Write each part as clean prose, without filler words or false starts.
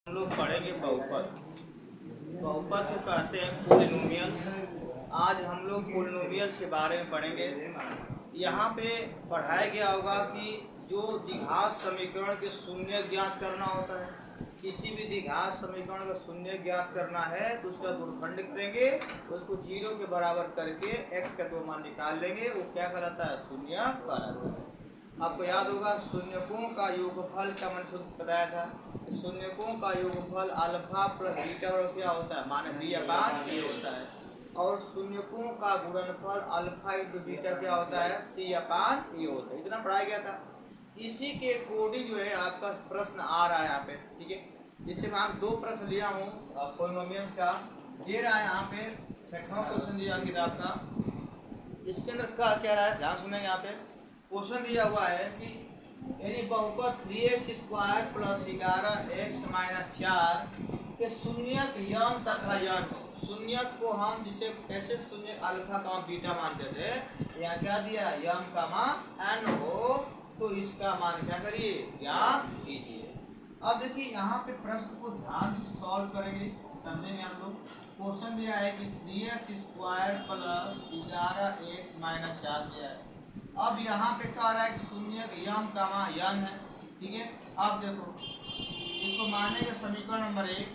हम लोग पढ़ेंगे बहुपद। बहुपद को कहते हैं पोलिनोमियल्स। आज हम लोग पोलिनोमियल्स के बारे में पढ़ेंगे। यहाँ पे पढ़ाया गया होगा कि जो द्विघात समीकरण के शून्य ज्ञात करना होता है, किसी भी द्विघात समीकरण का शून्य ज्ञात करना है तो उसका गुणनखंड करेंगे, तो उसको 0 के बराबर करके x का 2 मान निकाल लेंगे। वो क्या कहलाता है? शून्य कहलाता है। आपको याद होगा शून्यकों का योगफल का मैंने सूत्र बताया था। शून्यकों का योगफल अल्फा प्लस बीटा और क्या होता है? माने b/a होता है। और शून्यकों का गुणनफल अल्फा इंटू बीटा क्या होता है? c/a होता है। इतना पढ़ाया गया था। इसी के अकॉर्डिंग जो है आपका प्रश्न आ रहा है यहाँ पे, ठीक है। जिससे मैं 2 प्रश्न लिया हूँ पोलिनोमियल्स का, दे रहा है यहाँ पे 6वां क्वेश्चन दिया किताब का। इसके अंदर क्या रहा है, ध्यान सुनेंगे। यहाँ पे क्वेश्चन दिया हुआ है कि यानी बहुपद 3x² प्लस 11x माइनस 4 के शून्यक यम तथा यन। शून्यक को हम जिसे कैसे शून्य अल्फा का बीटा मानते थे, यहाँ क्या दिया? यम का मान n हो तो इसका मान क्या करिए? ज्ञात कीजिए। अब देखिए यहाँ पे प्रश्न को ध्यान से सॉल्व करेंगे, समझेंगे हम लोग। क्वेश्चन दिया है कि 3x² प्लस 11x माइनस 4 दिया है। अब यहाँ पे कह रहा है कि शून्य यम का मान यन है, ठीक है। अब देखो इसको मानेंगे समीकरण नंबर 1।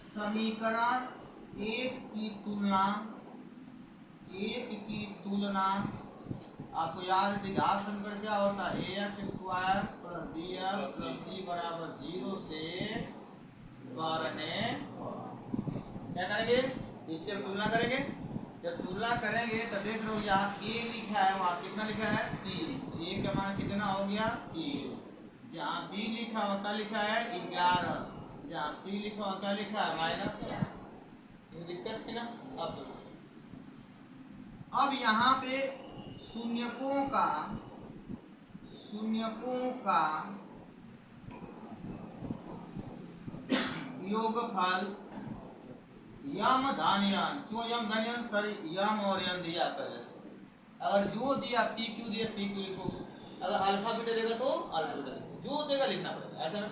समीकरण 1 की तुलना आपको याद है द्विघात समीकरण क्या होता है? ax² plus bx plus c बराबर 0 से बढ़ने। क्या करेंगे? इससे हम तुलना करेंगे। जब तुलना करेंगे तो देख लो यहाँ a लिखा है, वहाँ कितना लिखा है? 3। a का मान कितना हो गया? 3। जहाँ b लिखा वहाँ क्या लिखा है? 11। जहाँ c लिखा वहाँ क्या लिखा है? -4। ये दिक्कत थी ना। अब यहाँ पे शून्यकों का योगफल यम धन यन। क्यों यम धन यन? सॉरी यम और यन दिया पहले से। अगर जो दिया पी क्यू दिया पी क्यू लिखोगे, अगर अल्फा बीटा देगा तो अल्फा बीटा लिखोगे, जो देगा लिखना पड़ेगा, ऐसा ना।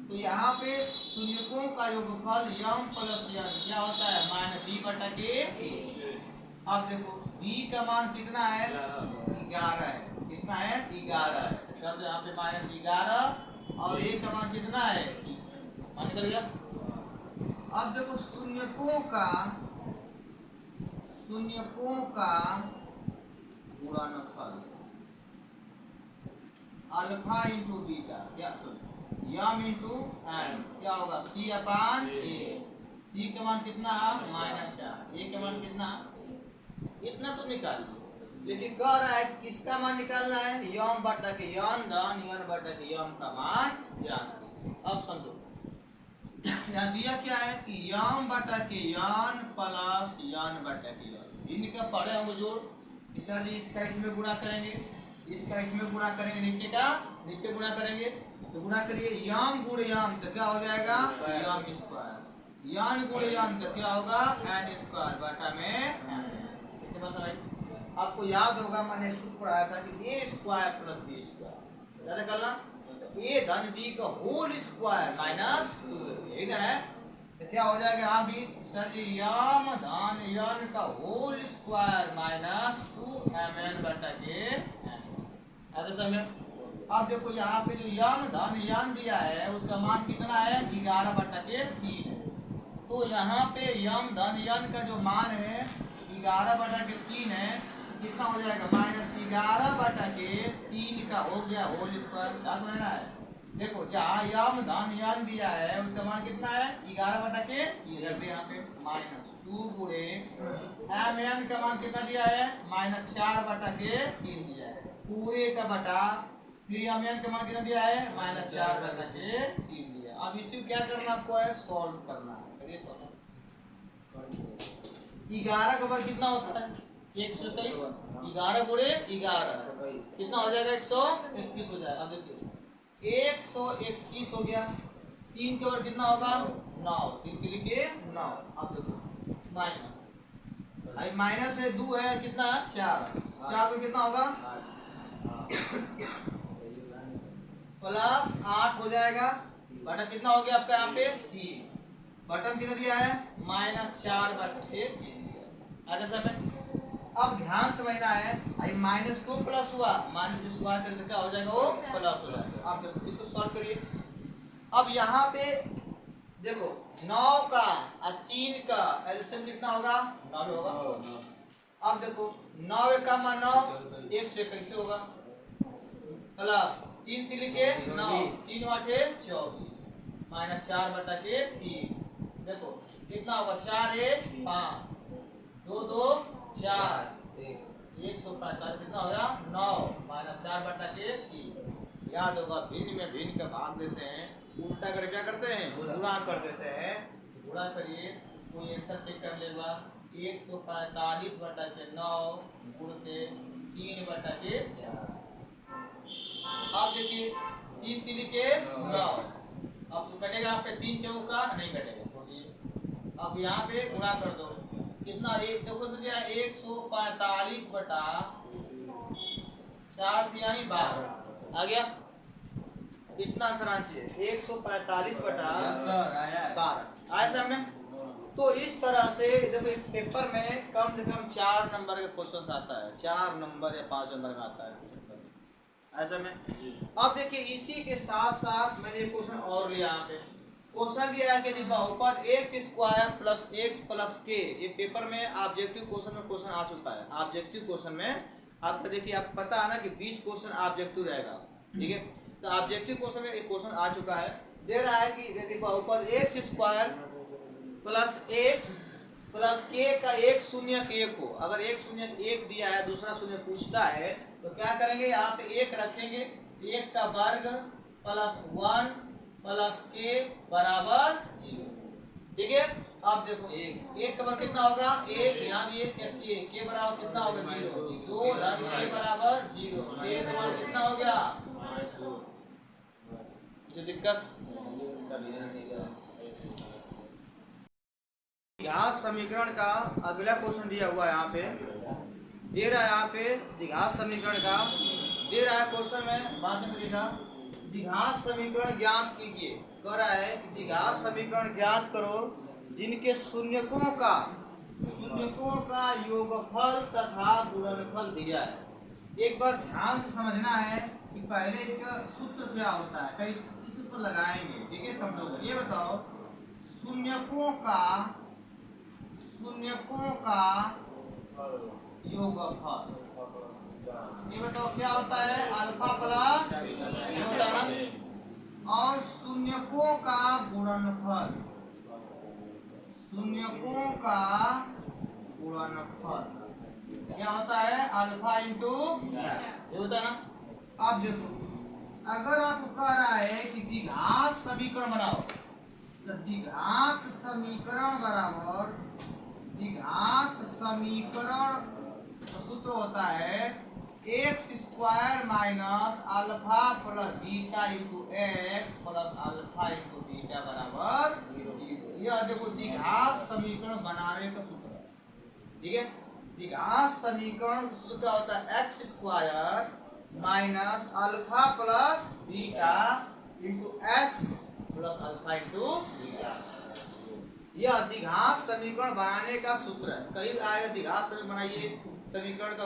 तो यहाँ पे शून्यकों का योगफल यम प्लस यन क्या होता है? -b/a। अब देखो b का मान कितना है? 11 है। कितना है? 11 है। शब्द यहाँ पे -11 और a का मान कितना है? मान निकल गया। अब देखो शून्यकों का गुणनफल अल्फा इंटू बीटा क्या यम इंटू एन क्या होगा? c/a। c का मान कितना? -4। a का मान कितना? इतना तो निकाल लो। लेकिन कह रहा है किसका मान निकालना है? यम बटा के यन धन यन बटा के यम का मान ज्ञात। अब समझो यहाँ दिया क्या है कि यम बटा के यन प्लस यन बटा के यन। इनका पढ़े हम जोड़ कि सर जी इसका इसमें गुणा करेंगे, इसका इसमें गुणा करेंगे, नीचे गुणा करेंगे। तो गुणा करिए यम गुण यम तो क्या हो जाएगा? यम²। यन गुण यम तो क्या होगा? n² बटा में आपको याद होगा मैंने सूत्र पढ़ाया था कि a² प्लस b²। ज्यादा करना a धन b का होल स्क्वायर -2 है। तो क्या हो जाएगा? यहाँ भी सर जी यम धन यन का होल स्क्वायर -2mn बटा के ऐसे समय। अब देखो यहाँ पे जो यम धन यन दिया है उसका मान कितना है? 11/3 है। तो यहाँ पे यम धन यन का जो मान है 11/3 है। कितना हो जाएगा? -11/3 का हो गया होल स्क्वायर। क्या समझ रहा है? देखो जहाँ यम धन यन दिया है उसका मान कितना है? 11/3 रख दिया यहाँ पे -2 गुणे mn का मान कितना दिया है? -4/3 दिया है पूरे का बटा, फिर mn का मान कितना दिया है? -4/3 दिया। अब इसी क्या करना आपको है? सॉल्व करना है। 11 का वर्ग कितना होता है? 123। 11 गुणे 11 कितना हो जाएगा? 121 हो जाएगा। अब देखिए 121 हो गया। 3 का वर्ग कितना होगा? 9। 3 के लिए 9। अब देखो माइनस है 2 है कितना? 4। 4 तो कितना होगा? +8 हो जाएगा बटा कितना हो गया आपका यहाँ पे 3, बटन कितना दिया है -4/3 आगे समय। अब ध्यान समझना है, -2 प्लस हुआ, माइनस स्क्वायर करके क्या हो जाएगा वो प्लस हो जाएगा। आप देखो इसको सॉल्व करिए। अब यहाँ पे देखो 9 का और 3 का एलसीएम कितना होगा 9 होगा। अब देखो 9 का मान 9 121 होगा प्लस 3 3 के 9 3 8 24 -4/3 देखो कितना होगा 4 1 5 2 2 4 145 कितना होगा 9 -4/3। याद होगा भिन्न में भिन्न का भाग देते हैं, उल्टा कर क्या करते हैं गुणा कर देते हैं। गुणा करिए कोई आंसर चेक कर लेगा 145/9 गुण के 3/4। अब देखिए 3 3 के 9, अब तो कटेगा यहाँ पे 3 चौका नहीं कटेगा, छोड़िए। अब यहाँ पे गुणा कर दो कितना एक देखो तो दिया 145/4 दिया 12 आ गया। इतना आंसर आना चाहिए 145/12 आया सब में। तो इस तरह से देखो पेपर में कम से कम 4 नंबर का क्वेश्चन आता है, 4 नंबर या 5 नंबर का आता है ऐसा में। अब देखिए इसी के साथ साथ मैंने एक क्वेश्चन और लिया यहाँ पे, क्वेश्चन दिया है कि बहुपद x² plus x plus k। ये पेपर में ऑब्जेक्टिव क्वेश्चन में क्वेश्चन आ चुका है। ऑब्जेक्टिव क्वेश्चन में आपको देखिए आपको पता है ना कि 20 क्वेश्चन ऑब्जेक्टिव रहेगा, ठीक है। तो ऑब्जेक्टिव क्वेश्चन में एक क्वेश्चन आ चुका है, दे रहा है कि यदि बहुपद x² plus x plus k का एक शून्य एक हो, अगर एक शून्य एक दिया है दूसरा शून्य पूछता है तो क्या करेंगे यहाँ पे एक रखेंगे, 1 का वर्ग प्लस 1 प्लस k बराबर 0, ठीक है। अब देखो एक का वर्ग कितना होगा 1, यहाँ भी 1 k बराबर कितना होगा 0, 2 धन k बराबर 0, k का मान कितना हो गया इसे दिक्कत। द्विघात समीकरण का अगला क्वेश्चन दिया हुआ है यहाँ पे, दे रहा है यहाँ पे द्विघात समीकरण का दे रहा है क्वेश्चन में बाद में करेगा। द्विघात समीकरण ज्ञात कीजिए, कह रहा है कि द्विघात समीकरण ज्ञात करो जिनके शून्यकों का योगफल तथा गुणनफल दिया है। एक बार ध्यान से समझना है कि पहले इसका सूत्र क्या होता है, कई सूत्र लगाएंगे, ठीक है समझो। ये बताओ शून्यकों का योगफल, ये बताओ क्या होता है अल्फा प्लस और शून्यकों का गुणनफल, क्या होता है अल्फा इंटू ये होता है ना। अब देखो अगर आपको कह रहा है कि द्विघात समीकरण बनाओ तो द्विघात समीकरण का सूत्र होता है x² minus alpha plus beta into x plus alpha into beta बराबर 0। यह देखो द्विघात समीकरण बनाने का सूत्र है, ठीक है। द्विघात समीकरण सूत्र क्या होता है x² minus alpha plus beta into x plus alpha into beta. यह द्विघात समीकरण बनाने का सूत्र है। कहीं आएगा द्विघात समीकरण बनाइए, समीकरण का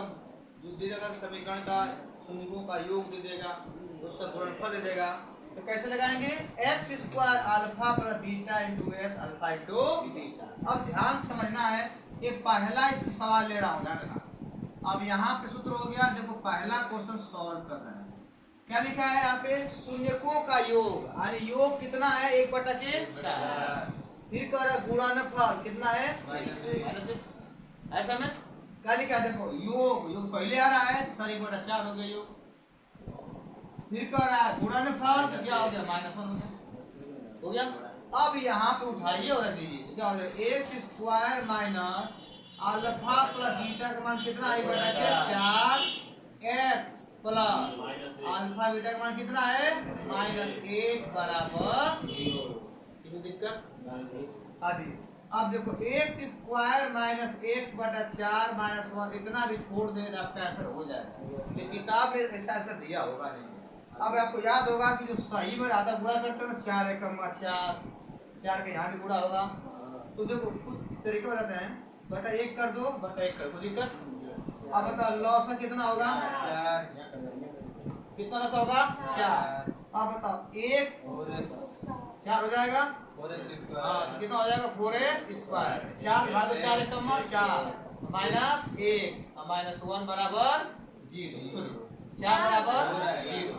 दे देगा, समीकरण का शून्यकों का योग दे देगा, उसका गुणनफल दे देगा, तो कैसे लगाएंगे x² alpha plus beta into x alpha into beta. अब ध्यान समझना है, ये पहला इस सवाल ले रहा हूँ ध्यान रखना। अब यहाँ पे सूत्र हो गया, देखो पहला क्वेश्चन सॉल्व कर रहे हैं, क्या लिखा है यहाँ पे शून्यकों का योग, यानी योग कितना है 1/4। फिर कह रहा गुणनफल कितना है माइनस, ऐसा में क्या लिखा है देखो योग पहले आ रहा है सर 1/4 हो गया योग, फिर कह रहा है गुणनफल क्या हो गया -1 हो गया। अब यहाँ पे उठाइए और रख दीजिए, क्या हो गया x² minus alpha plus beta का मान कितना 1/4 x प्लस अल्फा बीटा का मान कितना है -1 बराबर 0। किसी दिक्कत हाँ जी। अब देखो x² माइनस x/4 -1 इतना भी छोड़ दें आपका आंसर हो जाएगा, लेकिन किताब में ऐसा आंसर दिया होगा नहीं। अब आपको याद होगा कि जो सही में आधा गुणा करते हैं ना, 4 एकम 4, 4 के यहाँ भी गुणा होगा। तो देखो कुछ तरीके बताते हैं, बटा 1 कर दो, बटा 1 कर दो, दिक्कत। अब बताओ लॉस कितना होगा, कितना लॉस होगा 4। अब बताओ 1 4 हो जाएगा, कितना हो जाएगा 4x स्क्वायर। 4 भाग 4 एकम 4 माइनस 1 -1 बराबर 0, 4 बराबर 0।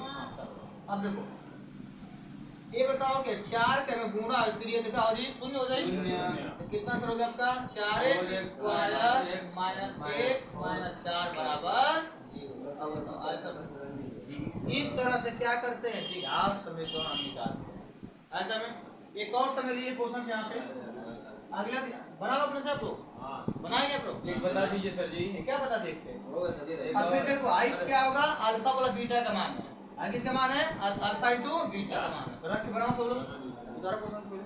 अब देखो ये बताओ कि 4 के में गुणा करिए देखा हो जी, शून्य हो जाएगी, तो कितना आंसर हो गया आपका 4x स्क्वायर -1 -4 बराबर 0। अब बताओ ऐसा इस तरह से क्या करते हैं कि आप समीकरण हम निकालते हैं। ऐसा में एक और समय लीजिए क्वेश्चन यहाँ पे, अगला बना लो अपने से, आप लोग बनाएंगे आप लोग, बता दीजिए सर जी। क्या बता देखते हैं। अब फिर देखो आई क्या होगा, अल्फा प्लस बीटा का मान है, किसका मान है, अल्फा इंटू बीटा का मान है। तो रख के बनाओ सब लोग, दोबारा क्वेश्चन खोलो।